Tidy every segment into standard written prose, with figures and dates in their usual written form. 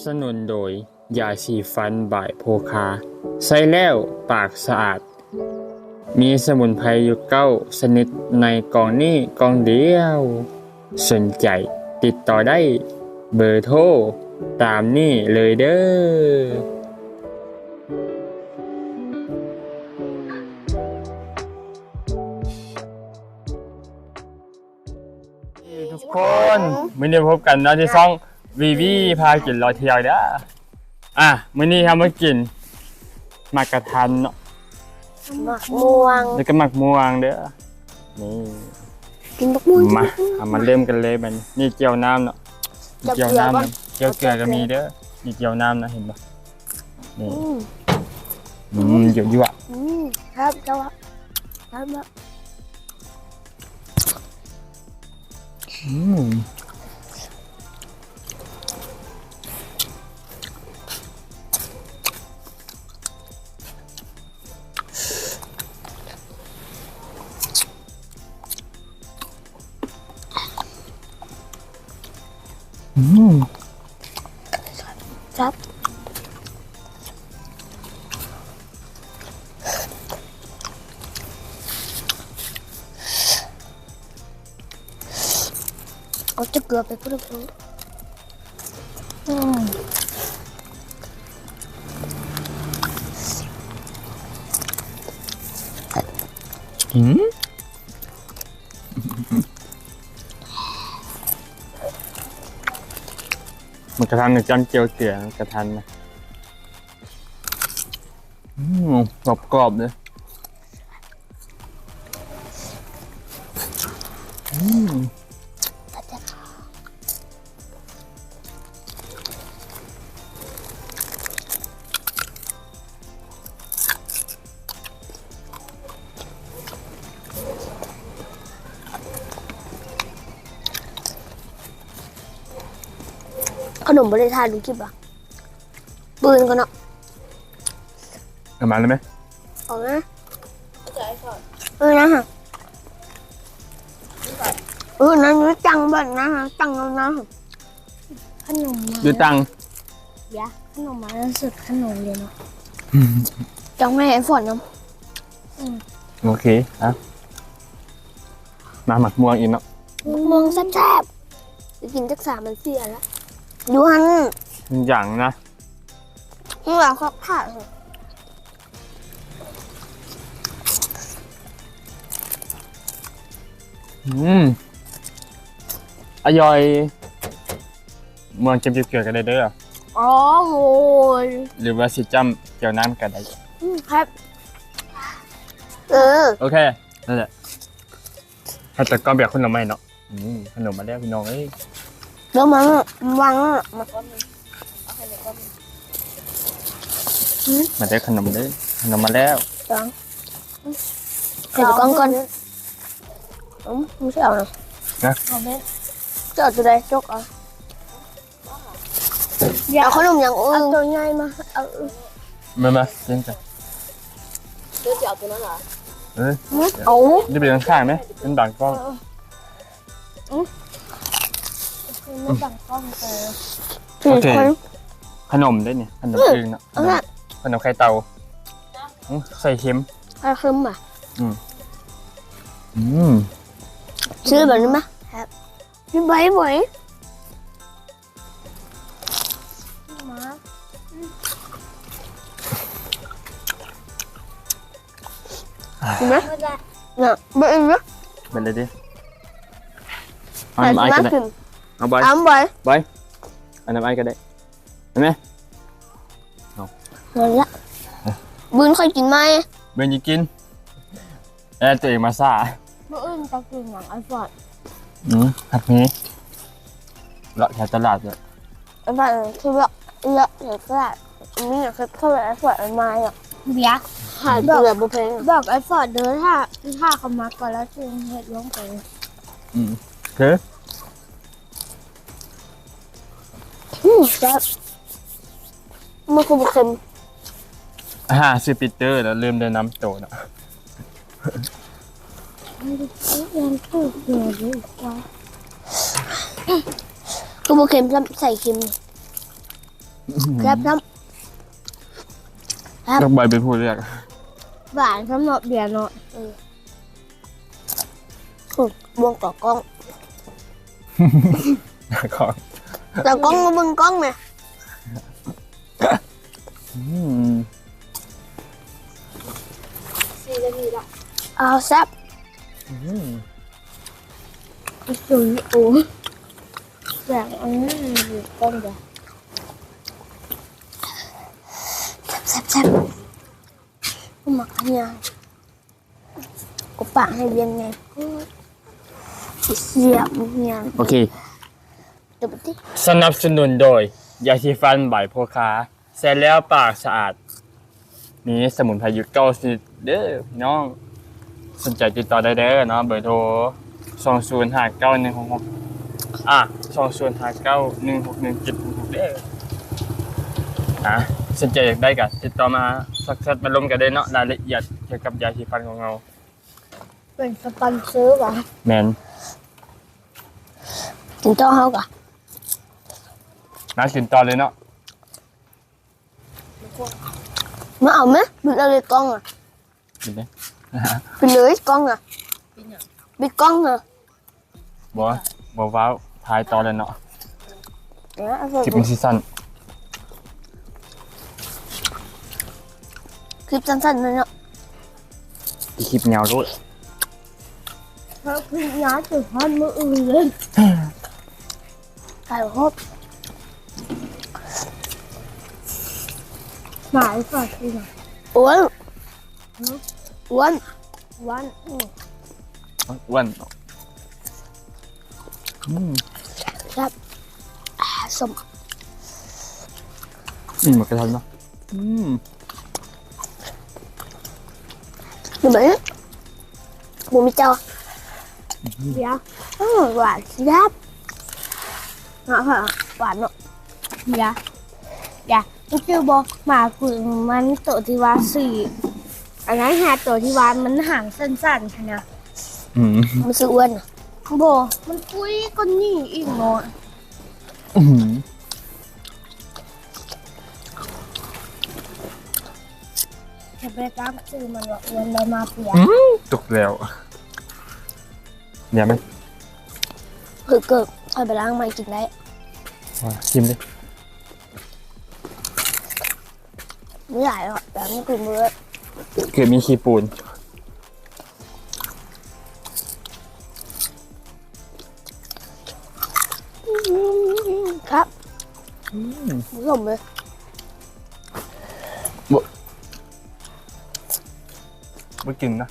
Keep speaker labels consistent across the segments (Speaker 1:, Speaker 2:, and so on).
Speaker 1: สนุนโดยยาสีฟันบ่ายโพคาใช้แล้วปากสะอาดมีสมุนไพรอยู่9 ชนิดในกล่องนี้กล่องเดียวสนใจติดต่อได้เบอร์โทรตามนี้เลยเด้อทุกคนมื้อนี้พบกันเนาะที่ช่องวีวีพากินรอเที่ยวเด้อมื้อนี้ทำมากินหมากกระทันเนาะ
Speaker 2: หมักม่วง
Speaker 1: แล้วก็หมักม่วงเด้อนี่
Speaker 2: กินหมักม่วง
Speaker 1: มาเริ่มกันเลยมันนี่เจียวน้ำเนาะเจียวน้ำนะเจียวเกลือก็มีเด้อนี่เจียวน้ำนะเห็นปะนี่เยอะยั่ว
Speaker 2: ครับเจ้าครับครับเอาจะเกลือไปพุ่ง
Speaker 1: มันกระทันจำเจียวเกลือกระทันนะกรอบเลย
Speaker 2: ขนมบริทานดูคลิปอ่ะปืนกันเนาะ
Speaker 1: เอามาเลยไหม
Speaker 2: เอานะนะฮะนั้นยืดตังแบบนะฮะตังเอานะขนมมา
Speaker 1: ยืดตัง
Speaker 2: ยะขนมมาแล้วสุดขนมเลยเนาะจังไม่ให้ฝนน้
Speaker 1: ำโอเคมาหมักม่วงอีกเนาะ
Speaker 2: ม่วงแซ่บๆกินจัก3 มันเสียแล้วดูฮัน
Speaker 1: อย่างนะ
Speaker 2: นี่ว่าข้าวผัด
Speaker 1: อย่อยเมืองเก็บเกี่ยวกันได้เด้อ
Speaker 2: อ๋อโห
Speaker 1: หรือว่าสิจำเกี่ยวน้ำกันได้
Speaker 2: ครับ
Speaker 1: โอเคนั่นแหละให้แต่ก้อนแบบขนมใหม่เนาะขนมมาแล้วพี่น้องเอ้ย
Speaker 2: แล้วมันวาง
Speaker 1: มาได้ขนมได้ขนมมาแล้ว
Speaker 2: ใส่ก้อนไม่ใช่เอา
Speaker 1: นะ
Speaker 2: จอดจะได้จกเอาขนมอย่างอื่นตัวใหญ่มา
Speaker 1: มาเล่นกัน
Speaker 3: เดี๋ยวจะเอาตัวนั้นเหรอ
Speaker 2: เอา
Speaker 1: จะเป็นข้างไหมเป็นบางกล้อง
Speaker 2: ไม่บังกล้องเลย
Speaker 1: โอเคขนมได้เนี่ยขนมเองเนาะขนมไข่เตาใส่เค็ม
Speaker 2: ไข่เค็มอ่ะซื้อแบบนี้ไหมครับซื้อใบไหมเห็นไหมเนี่ยใบเองนะ
Speaker 1: เป็นเลยดิ
Speaker 2: เอาใบก็ได้
Speaker 1: เอาใบอันน้ำไอ้ก็ได้เห็นไหม
Speaker 2: หมดละบืนเคยกินไหม
Speaker 1: เบนจะกินตัวเองมาซา
Speaker 2: เมื่ออื่นจะกินอย่างไอฟอด
Speaker 1: หัดนี้เลาะแถวตลาดเลย
Speaker 2: ไอฟอดคือเลาะแถวตลาดนี่คือเข้าไปไอฟอดไอไม้อ่ะเบียร์หายเบื่อบุเพงบอกไอฟอดเดินถ้าเขามาก่อนแล้วจึงเห็ดล้มไป
Speaker 1: คือ
Speaker 2: ครับมันคือบุเค็ม
Speaker 1: ซื้อปีเตอร์แล้วลืมเดินน้ำโตนะ
Speaker 2: คือโบเค็มใส่เค็ม แซ่บน้ำ
Speaker 1: ก็ใบเป็นผู้เรียก
Speaker 2: หวานสำหรับเบียร์เนาะสุดบวงต่อกล้อง
Speaker 1: ของ
Speaker 2: แต่กล้องมาบึงกล้องไหม
Speaker 3: 4 นาทีละ
Speaker 2: เอาแซ่บสุดโอ้แบบอันนี้อยู่กล้องเดียวแซ่บหมักเนี่ยก็ปะให้เย็นไงเสียบเนี่ย
Speaker 1: โอเค
Speaker 2: เดี๋ยวไปดิ
Speaker 1: สนับสนุนโดยยาสีฟันใบโพคาเสร็จแล้วปากสะอาด มีสมุนไพรอยู่9 ชนิดเด้อพี่น้องสนใจติดต่อได้เด้อเนาะเบอร์โทร2059162059161766เด้อสนใจอยากได้ก็ติดต่อมาสักแชทมาลงกันได้เนาะรายละเอียดเกี่ยวกับยาสีฟันของเรา
Speaker 2: เป็นสปอนเซอร์วะ
Speaker 1: แมน
Speaker 2: ถึงต้องเฮาก่ะ
Speaker 1: น่ากินต่อเลยเนาะ
Speaker 2: มาเอาไหมบิดเลยกล้องอ่ะ
Speaker 1: กินได้
Speaker 2: บิดเลยกล้องอ่ะ
Speaker 3: เป็นหยัง
Speaker 2: บิดกล้องอ่ะ
Speaker 1: บ่ว้าวทายต่อเลยเนาะ
Speaker 2: เนี่ยเอา
Speaker 1: คลิปเป็นซีซั่น
Speaker 2: คลิปสั้นๆนะเนาะ
Speaker 1: คลิปแนวรู้
Speaker 2: เขาคลิปย้ายถึงพันมืออื่นเลยถ่ายครบหมายก่อนสินะอ้วนอ้วนอ้วน
Speaker 1: อ้วน
Speaker 2: ครับสม
Speaker 1: หมดกระทันเนาะ
Speaker 2: ดูเหมือนหมูมีเจ้าเดี๋ยวหวานยับหวานเนาะเดี๋ยวมันคือบอกหมากุ่มันตัวที่ว่าสี่อันนั้นหาตัวที่ว่ามันห่างสั้นๆค่ะนะมันซื้ออ้วนอ่ะโบมันปุ้ยก็นี่อีกเนาะจะไปตามซื้อมันว่าอ้วนแล้วมาเปลี่ยน
Speaker 1: ตกแล้วอย่าไหม
Speaker 2: คือเกิดเอาไปล้างมากินได้
Speaker 1: ชิมดิ
Speaker 2: ไม่ใหญ่หรอกแต่ไม่กินมือ
Speaker 1: เกือบมีขี้ปูน
Speaker 2: ครับผสมเลย
Speaker 1: ไม่กินนะ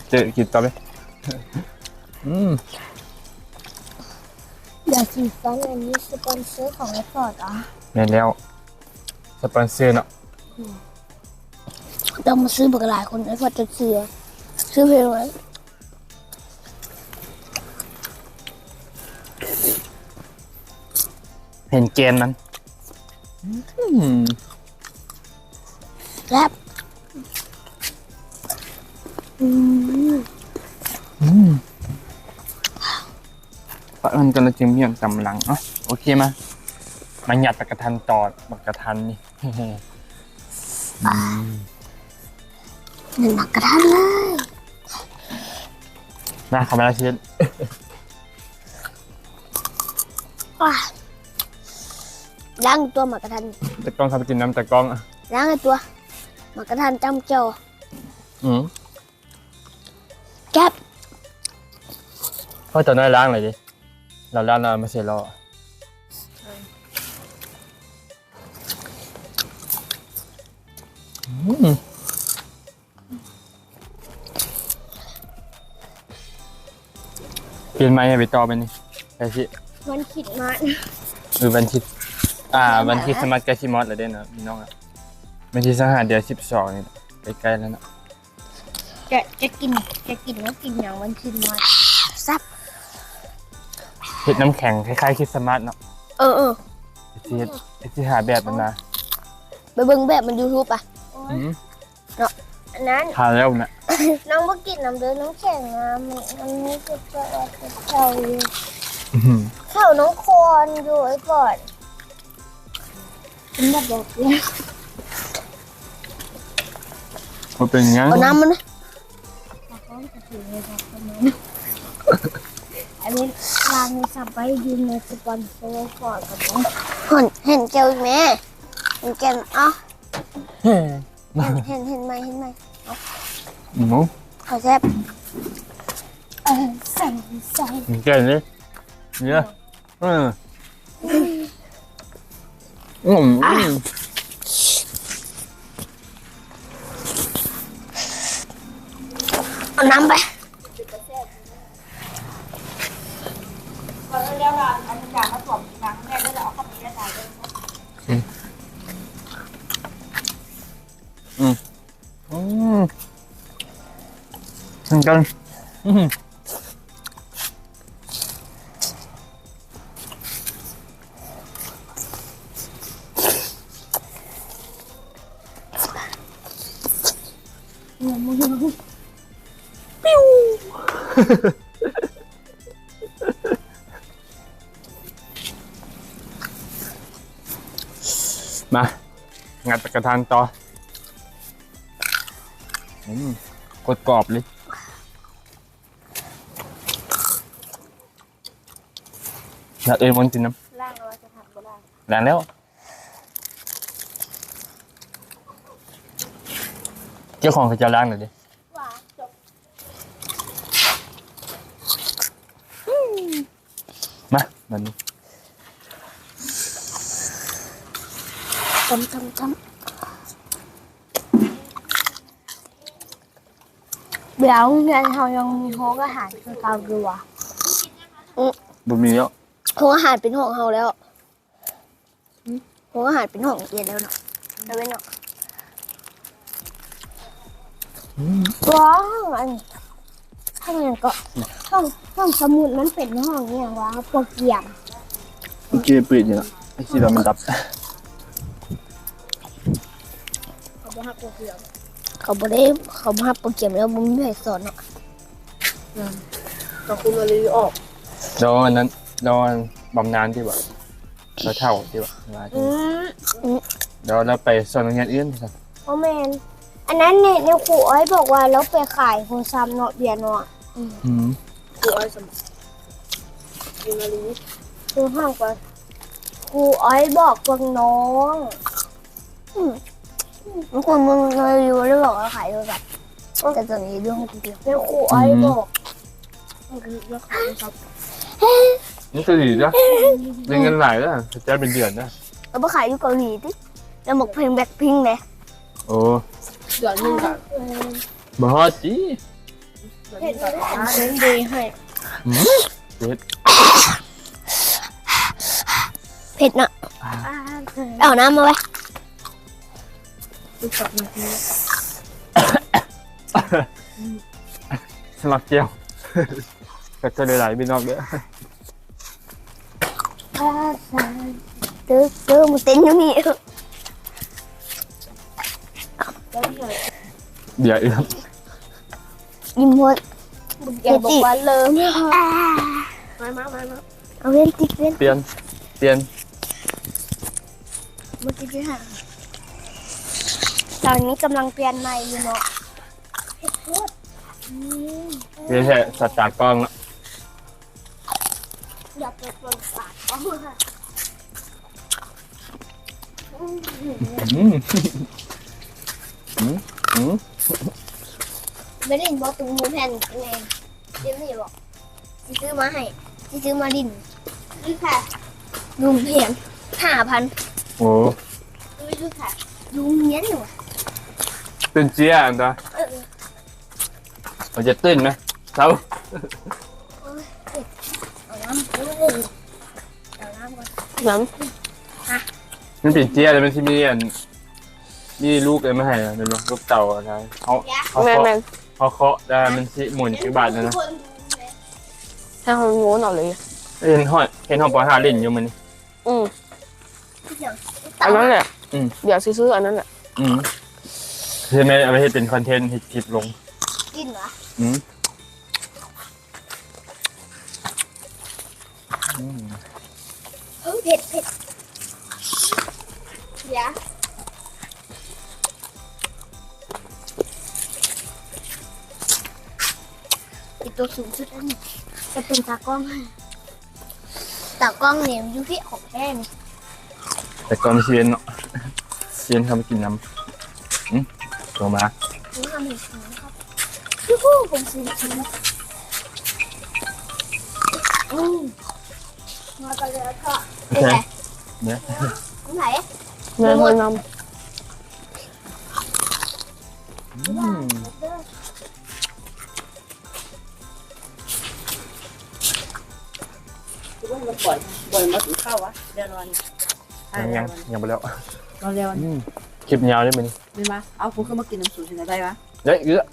Speaker 1: เจ๊กินต่อไป
Speaker 2: อยากสีฟ้าอันนี้สปอนเซอร์ของไอฟอร์ดอ่ะ
Speaker 1: แม่นแล้วสปอนเซอร์เนาะ
Speaker 2: ต้องมาซื้อเบอร์หลายคนไอฟอร์ดจะซื้อเพลงไว้
Speaker 1: เห็นเกมนั้น
Speaker 2: แรป
Speaker 1: เพราะมันกำลังจึงมีอย่างกำลังโอเคมาหยัดปากกระทันต่อปากกระทันนี่
Speaker 2: หนึ่งหนักกระทันเลย
Speaker 1: มาขอมาละชิ้น
Speaker 2: ล้างตัวหมากกระทัน
Speaker 1: แต่กล้องเขาไปกินน้ำแต่กล้อง
Speaker 2: ล้างไอตัวหมากกระทันจำเจ้าแก๊บ
Speaker 1: เพราะตอนนั้นล้างเลยดิเราล้างเราไม่เสร็จแล้วเปลี่ยนไม้ให้ไปต่อไปนี่ไปสิ
Speaker 2: มันขิดมา
Speaker 1: หรือวันที่วันที่สมัครแกชิมอสเลยเด้เนาะพี่น้องอ่ะวันที่15 เดือน 12นี่ใกล้ๆแล้วเนาะ
Speaker 2: จะกินแล้วกินอย่างมันขิดมาซับ
Speaker 1: เห็ดน้ำแข็งคล้ายๆคริสต์มาสเนาะ ที่หาแบบมันมา
Speaker 2: ไปเบิ่งแบบมัน YouTube อ่ะเนาะอันนั้น
Speaker 1: ทานแล้วนะ
Speaker 2: น้องบ่กินน้ำเดือน้ำแข็งนะมันไม่เจ็บตัวเข้าอยู่เข้าน้องคอนอยู่ไอ้ก่อน กินแบบเดียวเลย
Speaker 1: มันเป็นยัง
Speaker 3: เอาน้ำมันนะ
Speaker 2: อันนี้ร้านนี้สับไปยืนในสปอนเซอร์ก่อนกับน้อง
Speaker 3: เห็นแก้วอีกไหมเห็นแก้วเอ้าเห็นไหม
Speaker 1: หมู
Speaker 3: ขอแซ่บ
Speaker 2: ใส่
Speaker 1: แก่นี่เนี่ยอืม
Speaker 3: เอาน้ำไป
Speaker 1: เหมือนกันมางัดตะกระทานต่อกดกรอบเลยอยากเอ็นวันกินน้ำ
Speaker 2: ล่างเราจะทำก็ได้
Speaker 1: แรงแล้วเจ้าของเขาจะล้างหน่อยดิ
Speaker 2: ว่าจบ
Speaker 1: มาแบบนี้
Speaker 3: ทำ
Speaker 2: เดี๋ยวเนี่ยเรายังมีโฮกอาหารคือเกาดูอ่ะ
Speaker 1: บุมีแล้ว
Speaker 3: ห้องอาหารเป็นห้องเฮาแล้วห้องอาหารเป็นห้องเอียนแล้วเนาะแล้วเป็นเนาะ
Speaker 2: ว้าวอันข้างในก็ห้องสมุดมันเป็นห้องเนี่ยว่าโปรเกียม
Speaker 1: โอเคเปิดอยู่แล้วไอ้ที่เรามันดับ
Speaker 2: เขาบอกว่าโปรเกียม
Speaker 3: เขาบ่ได้เขามาโปรแกรมแล้วบ่มีใครสอนเนาะ
Speaker 2: ก็คุณมาลีออก
Speaker 1: โดนนั้นโดนบำนาญที่ว่าเราเท่าที่ว่ามาที่เดี๋ยวเราไปสอนโรงเรียนอื่นครับ
Speaker 2: โอแมนอันนั้นเนี่ยในครูอ้อยบอกว่าเราไปขายโฮซัมเนาะเบียร์เนาะ ครูอ้อยสมคุณมาลีคือห้องก่อนครูอ้อยบอกพวกน้อง
Speaker 3: บางคนมึงเคยอยู่แล้วบอกว่าขายโทรศัพท์แต่ตอนนี้เรื่องของกูเดียว
Speaker 2: ในครูอ้อยบอกมันคือเรื่องของโฮซัม
Speaker 1: นี่ก็ดีนะเรียนเงินหลายแล้วจะเป็นเดือนนะ
Speaker 3: เราไปขายอยู่เกาหลีติแล้วหมกเพลงแบ็คพิงค์เลย
Speaker 1: โอ้
Speaker 2: เดือนนึงกัน
Speaker 1: บฮอดจี
Speaker 2: เห็นได้เงินดีให้
Speaker 1: เด็ด
Speaker 3: เผ็ดเนาะเอาน้ำมาไว้
Speaker 1: สมัครเจียวก็จะได้หลายพี่น้องเด้อ
Speaker 3: ตื้อมึงเต้นอยู่นี่
Speaker 1: เดี๋ยวอีกครับ
Speaker 3: ยิ้มหมด
Speaker 2: อย่าบอกว่าเลิม
Speaker 3: มาเอาเว้นติ๊กเว้น
Speaker 1: เปลี่ยน
Speaker 3: เมื่อกี้ที่ห่าง
Speaker 2: ตอนนี้กำลังเปลี่ยนใหม่อยู่เนาะ
Speaker 1: เปลี่ยนแค่สัตว์จากกล้องแล้ว
Speaker 2: อย่าไปปนปากเขาค่ะ
Speaker 3: ไม่ได้บอกตุ้งหมูแผ่นไงเดี๋ยวไม่บอกที่ซื้อมาให้ที่ซื้อมาดิน
Speaker 2: นี่ค่ะ
Speaker 3: ลุงเพียง5,000
Speaker 1: โอ้
Speaker 2: นี่ค่ะ
Speaker 3: ลุงเงี้ยหนู
Speaker 1: ตื่นเจี๊ยอันตามันจะตื่นไหมเช้า
Speaker 3: เอาน้ำก่อน
Speaker 1: มันเป็นเจี๊ยเลยมันที่มีอันมีลูกอะไรมาให้นะเป็นลูกเต่าอะไรเขาเคาะได้มันสิหมุนกี่บาทนะนะ
Speaker 3: ถ้าเขาโง่หน่อยเลย
Speaker 1: เห็นห้องปอหาเล่นอยู่มันนี่
Speaker 3: อันนั้นแหละเดี๋ยวซื้ออันนั้นแหละ
Speaker 1: ใช่ไหมเอาไปให้เป็นคอนเทนต์ให้คลิปลง
Speaker 3: กินเหรอ
Speaker 2: เผ็ด ตัวสูงสุดอันนี้จะเป็นตากล้อง
Speaker 3: ตากล้องเนี่ยอยู่ที่ของแท้นี่
Speaker 1: แต่ก่อนเชียนเนาะเชียนทำกินน้ำโทรมา
Speaker 3: ผมทำเห็นนะครับยูฮูผมซื้อชิ้นมาไปเลยค่ะ
Speaker 1: โอเคเนี่ย
Speaker 3: ของไหน
Speaker 2: เงินคนน
Speaker 4: คือว่ามันปล่อยมาถึงข้าววะเดี๋ยวรอน
Speaker 1: ยังไปแล้ว
Speaker 4: รอเร็ว
Speaker 1: คลิปยาวได้ไหม
Speaker 4: ไม่มาเอาคุณเข้ามากินน้ำสูตรที่ไหนได้วะ
Speaker 1: เยอะเยอะ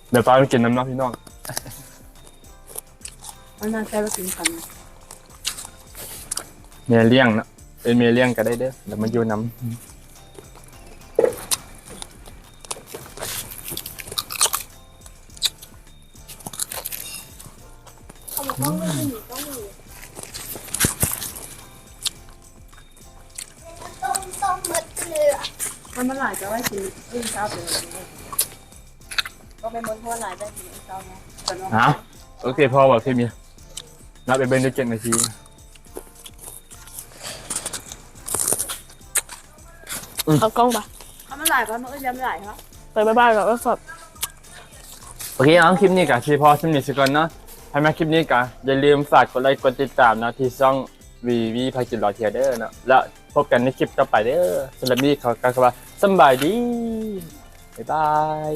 Speaker 1: เดี๋ยวป้าไปกินน้ำน้ำพี่น้อง
Speaker 4: มันน่าใช่ว่ากินกัน
Speaker 1: เมียเลี้ยงเนาะเป็นเมียเลี้ยงก็ได้เด้อเดี๋ยวมาอยู่น้
Speaker 3: เขาบอกต้องมีต้องมีต้มหมดเกลือ
Speaker 4: มันหลายจะว่ากินอึ้งเช้าไปเลยก็เป็นมดเพราะหลายได้กินอึ้งเช้าเนาะแต่น้อง
Speaker 1: ำฮะโอเคพอบอกพี่เมียนับไปเป็นได้7 นาที
Speaker 2: ำเอากล้องปะ
Speaker 4: ถ้ามันหลายก็มันอึ้งยังไม่หลายครับ
Speaker 2: ไปบ๊ายบายกับสด
Speaker 1: โอเคน้องคลิปนี้กับชีพอสมิธก่อนเนาะให้มาคลิปนี้กันอย่าลืมฝากกดไลค์กดติดตามเนาะที่ช่องวีพากินรอเทียเดอร์เนาะแล้วพบกันในคลิปต่อไปเด้อสำหรับนี้เขาก็ว่าสำบายดีบ๊ายบาย